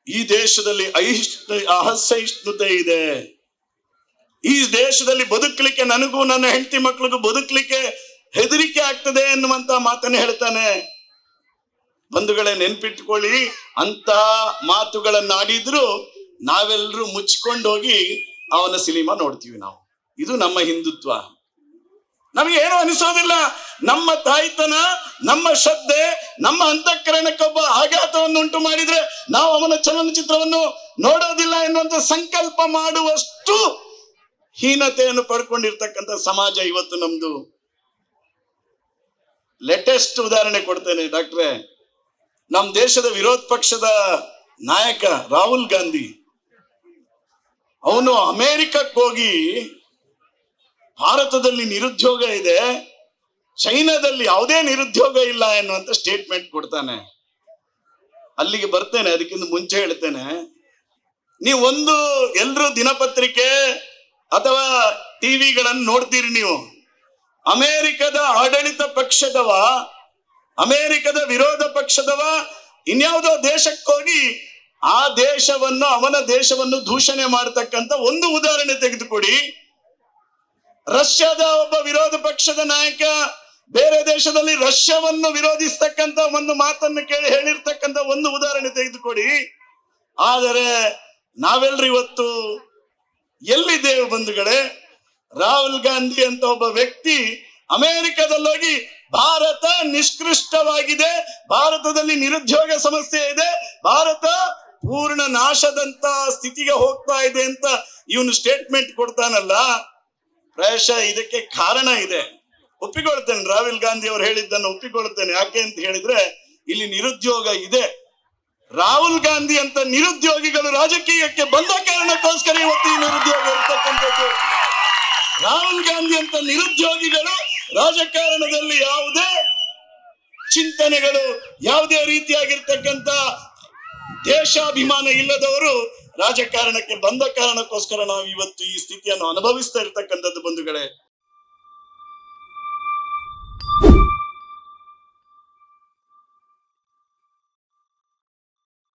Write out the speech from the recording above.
ಈ ದೇಶದಲ್ಲಿ ಅಸಹಿಷ್ಣುತೆ ಇದೆ. ಈ ದೇಶದಲ್ಲಿ ಬದುಕಲಿಕ್ಕೆ ನನಗೂ ನನ್ನ ಹೆಂಡತಿ ಮಕ್ಕಳಿಗೂ ಬದುಕಲಿಕ್ಕೆ ಹೆದರಿಕೆ ಆಗ್ತದೆ ಎನ್ನುವಂತ ಮಾತನ್ನ ಹೇಳ್ತಾನೆ. ಬಂಧುಗಳೇ, ನೆನ್ಪಿಟ್ಕೊಳ್ಳಿ, ಅಂತ ಮಾತುಗಳನ್ನಾಡಿದ್ರು ನಾವೆಲ್ಲರೂ ಮುಚ್ಕೊಂಡು ಹೋಗಿ ಅವನ ಸಿನಿಮಾ ನೋಡ್ತೀವಿ. ಇದು ನಮ್ಮ ಹಿಂದುತ್ವ. ನಮಗೆ ಏನೋ ಅನಿಸೋದಿಲ್ಲ. ನಮ್ಮ ತಾಯ್ತನ, ನಮ್ಮ ಶ್ರದ್ಧೆ, ನಮ್ಮ ಅಂತಃಕರಣಕ್ಕೊಬ್ಬ ಆಘಾತವನ್ನು ಉಂಟು ಮಾಡಿದ್ರೆ ನಾವು ಅವನ ಚಲನಚಿತ್ರವನ್ನು ನೋಡೋದಿಲ್ಲ ಎನ್ನುವಂತ ಸಂಕಲ್ಪ ಮಾಡುವಷ್ಟು ಹೀನತೆಯನ್ನು ಪಡ್ಕೊಂಡಿರ್ತಕ್ಕಂಥ ಸಮಾಜ ಇವತ್ತು ನಮ್ದು. ಲೇಟೆಸ್ಟ್ ಉದಾಹರಣೆ ಕೊಡ್ತೇನೆ ಡಾಕ್ಟ್ರೆ. ನಮ್ಮ ದೇಶದ ವಿರೋಧ ಪಕ್ಷದ ನಾಯಕ ರಾಹುಲ್ ಗಾಂಧಿ, ಅವನು ಅಮೆರಿಕಕ್ಕೆ ಹೋಗಿ ಭಾರತದಲ್ಲಿ ನಿರುದ್ಯೋಗ ಇದೆ, ಚೈನಾದಲ್ಲಿ ಯಾವುದೇ ನಿರುದ್ಯೋಗ ಇಲ್ಲ ಎನ್ನುವಂತ ಸ್ಟೇಟ್ಮೆಂಟ್ ಕೊಡ್ತಾನೆ. ಅಲ್ಲಿಗೆ ಬರ್ತೇನೆ, ಅದಕ್ಕಿಂತ ಮುಂಚೆ ಹೇಳ್ತೇನೆ, ನೀವು ಎಲ್ರೂ ದಿನಪತ್ರಿಕೆ ಅಥವಾ ಟಿವಿಗಳನ್ನು ನೋಡ್ತೀರಿ. ನೀವು ಅಮೆರಿಕದ ಆಡಳಿತ ಪಕ್ಷದವ, ಅಮೆರಿಕದ ವಿರೋಧ ಪಕ್ಷದವ ಇನ್ಯಾವುದೋ ದೇಶಕ್ಕೋಗಿ ಆ ದೇಶವನ್ನು, ಅವನ ದೇಶವನ್ನು ದೂಷಣೆ ಮಾಡತಕ್ಕಂತ ಒಂದು ಉದಾಹರಣೆ ತೆಗೆದುಕೊಡಿ. ರಷ್ಯಾದ ಒಬ್ಬ ವಿರೋಧ ಪಕ್ಷದ ನಾಯಕ ಬೇರೆ ದೇಶದಲ್ಲಿ ರಷ್ಯಾವನ್ನು ವಿರೋಧಿಸ್ತಕ್ಕಂತ ಒಂದು ಮಾತನ್ನು ಕೇಳಿ ಹೇಳಿರ್ತಕ್ಕಂಥ ಒಂದು ಉದಾಹರಣೆ ತೆಗೆದುಕೊಡಿ. ಆದರೆ ನಾವೆಲ್ಲರೂ ಇವತ್ತು ಎಲ್ಲಿದ್ದೇವೆ ಬಂಧುಗಳೇ? ರಾಹುಲ್ ಗಾಂಧಿ ಅಂತ ಒಬ್ಬ ವ್ಯಕ್ತಿ ಅಮೆರಿಕದಲ್ಲೋಗಿ ಭಾರತ ನಿಷ್ಕೃಷ್ಟವಾಗಿದೆ, ಭಾರತದಲ್ಲಿ ನಿರುದ್ಯೋಗ ಸಮಸ್ಯೆ ಇದೆ, ಭಾರತ ಪೂರ್ಣ ನಾಶದಂತ ಸ್ಥಿತಿಗೆ ಹೋಗ್ತಾ ಇದೆ ಅಂತ ಇವನು ಸ್ಟೇಟ್ಮೆಂಟ್ ಕೊಡ್ತಾನಲ್ಲ. ಪ್ರಾಯಶಃ ಇದಕ್ಕೆ ಕಾರಣ ಇದೆ. ಒಪ್ಪಿಕೊಳ್ತೇನೆ, ರಾಹುಲ್ ಗಾಂಧಿ ಅವರು ಹೇಳಿದ್ದನ್ನು ಒಪ್ಪಿಕೊಳ್ತೇನೆ. ಯಾಕೆ ಅಂತ ಹೇಳಿದ್ರೆ ಇಲ್ಲಿ ನಿರುದ್ಯೋಗ ಇದೆ. ರಾಹುಲ್ ಗಾಂಧಿ ಅಂತ ನಿರುದ್ಯೋಗಿಗಳು ರಾಜಕೀಯಕ್ಕೆ ಬಂದ ಕಾರಣಕ್ಕೋಸ್ಕರ ಇವತ್ತು ಈ ನಿರುದ್ಯೋಗ ಇರ್ತಕ್ಕಂಥದ್ದು. ರಾಹುಲ್ ಗಾಂಧಿ ಅಂತ ನಿರುದ್ಯೋಗಿಗಳು ರಾಜಕಾರಣದಲ್ಲಿ ಯಾವುದೇ ಚಿಂತನೆಗಳು, ಯಾವುದೇ ರೀತಿಯಾಗಿರ್ತಕ್ಕಂಥ ದೇಶಾಭಿಮಾನ ಇಲ್ಲದವರು ರಾಜಕಾರಣಕ್ಕೆ ಬಂದ ಕಾರಣಕ್ಕೋಸ್ಕರ ನಾವು ಇವತ್ತು ಈ ಸ್ಥಿತಿಯನ್ನು ಅನುಭವಿಸ್ತಾ ಇರ್ತಕ್ಕಂಥದ್ದು ಬಂಧುಗಳೇ.